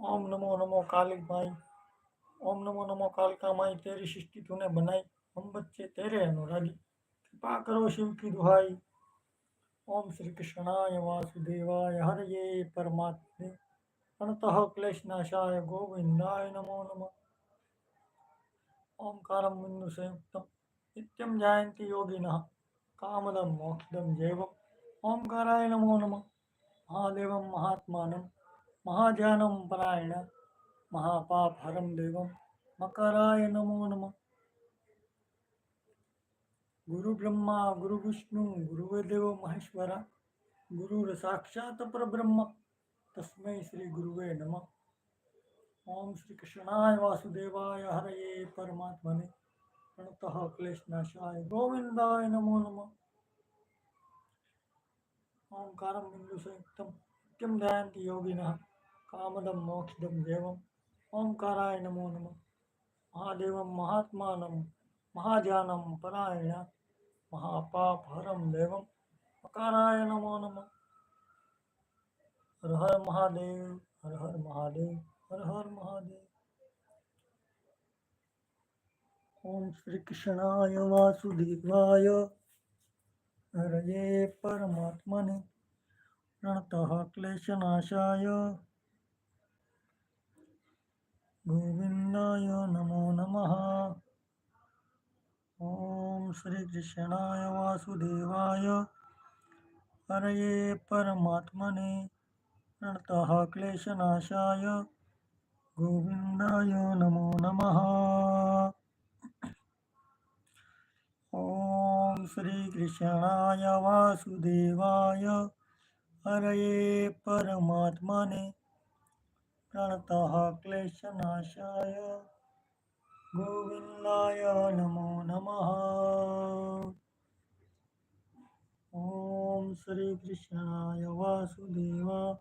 ओम नमो नमो कालिक माई। ओम नमो नमो कालिका माई, तेरी सृष्टि तूने बनाई, हम बच्चे तेरे अनुरागी, कृपा करो शिव की दुहाई। ओम श्री कृष्णाय वासुदेवाय हरये परमात्मे प्रणतः क्लेशनाशाय गोविंदाय नमो नमः। ओंकारं बिंदु संयुक्तं नित्यं ध्यायन्ति योगिनः कामदं मोक्षदं जैवम्। ओंकाराय नमो नमः। महादेवं महात्मानं महाध्यानं परायण महापापहरं देवं मकराय नमो नमः। गुरु ब्रह्मा गुरु विष्णु गुरुदेव महेश्वरा, गुरुर साक्षात् परब्रह्म तस्मै श्री गुरुवे नमः। ओम श्री कृष्णाय वासुदेवाय हरये परमात्मने प्रणतः क्लेशनाशाय गोविंदाय नमो नमः। ओंकारं बिंदु संयुक्तं नित्यं ध्यायन्ति योगिनः कामदं मोक्षदं देवम्। ओंकाराय नमो नमः। महादेवं महात्मानं महाध्यानं परायण महापापहरं देवं मकाराय नमो नमः। हर हर महादेव, हर हर महादेव, हर हर महादेव। ओम श्री कृष्णाय वासुदेवाय हरये परमात्मने प्रणतः क्लेशनाशाय गोविंदाय नमो नमः। ओम श्री कृष्णाय वासुदेवाय हरये परमात्मने प्रणतः क्लेशनाशाय गोविंदाय नमो नमः। ओम श्री कृष्णाय वासुदेवाय हरये परमात्मने प्रणतः क्लेशनाशाय गोविंदाय नमो नमः। ओम श्री कृष्णाय वासुदेवाय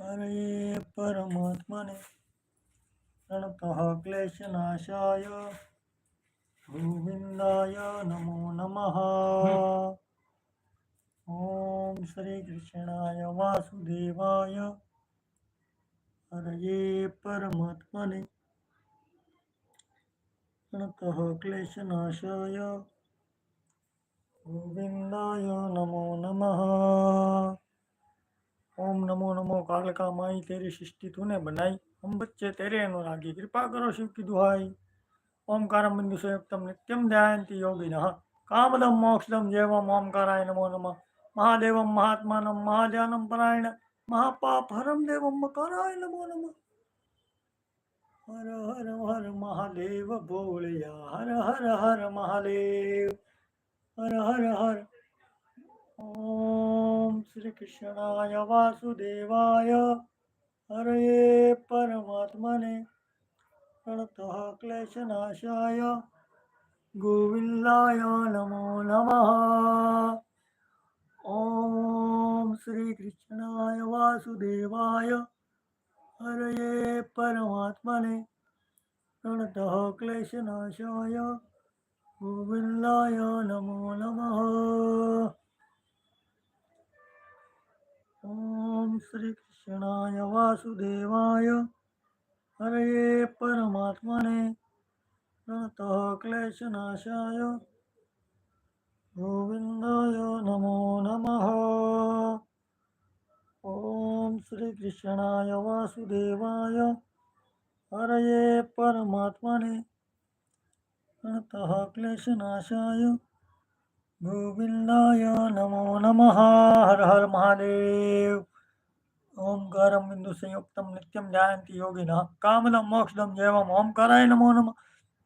हरये परमात्मने प्रणतः क्लेशनाशाय गोविंदाय नमो नमः। ओम श्री कृष्णाय वासुदेवाय हरये परमात्मने प्रणतः क्लेशनाशाय गोविंदाय नमो नमः। ओम नमो नमो कालिका माई, तेरी सृष्टि तूने बनाई, हम बच्चे तेरे अनुरागी, कृपा करो शिव की दुहाई। ओंकारं बिंदु संयुक्तं नित्यं ध्यायन्ति योगिनः कामदं मोक्षदं जैवम्। ओंकाराय नमो नमः। महादेवं महात्मानं महाध्यानं परायण महापापहरं देवं मकराय नमो नमः। हर हर हर महादेव बोलिया, हर हर हर महादेव, हर हर हर। ओम श्री कृष्णाय वासुदेवाय हरये परमात्मने प्रणतः क्लेशनाशाय गोविंदाय नमो नमः। ओम श्री कृष्णाय वासुदेवाय हरये परमात्मने प्रणतः क्लेशनाशाय गोविंदाय नमो नमः। ओम श्री कृष्णाय वासुदेवाय हरये परमात्मने प्रणतः क्लेशनाशाय गोविंदाय नमो नमः। ओम श्री कृष्णाय वासुदेवाय हरये परमात्मने प्रणतः क्लेशनाशाय गोविंदाय नमो नमः। हर हर महादेव। ओंकारं बिंदु संयुक्तं नित्यं ध्यायन्ति योगिनः कामदं मोक्षदं जैवम्। ओंकाराय नमो नमः।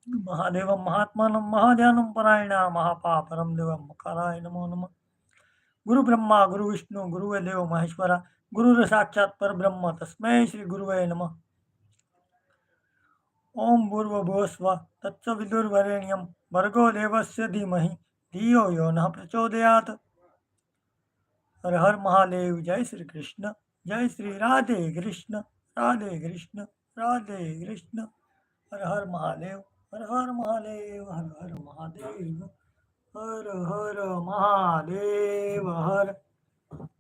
महादेवं महात्मानं महाध्यानं परायण महापापहरं देवं मकराय नमो नमः। गुरु ब्रह्मा गुरु विष्णु गुरुदेव महेश्वरा, गुरुर साक्षात् परब्रह्म तस्मै श्री गुरुवे नमः। ओम भूर्भुवः स्वः तत्सवितुर्वरेण्यं भर्गो देवस्य धीमहि धियो यो नः प्रचोदयात्। हर हर महादेव। जय श्री कृष्ण, जय श्री राधे कृष्ण, राधे कृष्ण, राधे कृष्ण। हर हर महादेव, हर हर महादेव, हर हर महादेव, हर हर महादेव, हर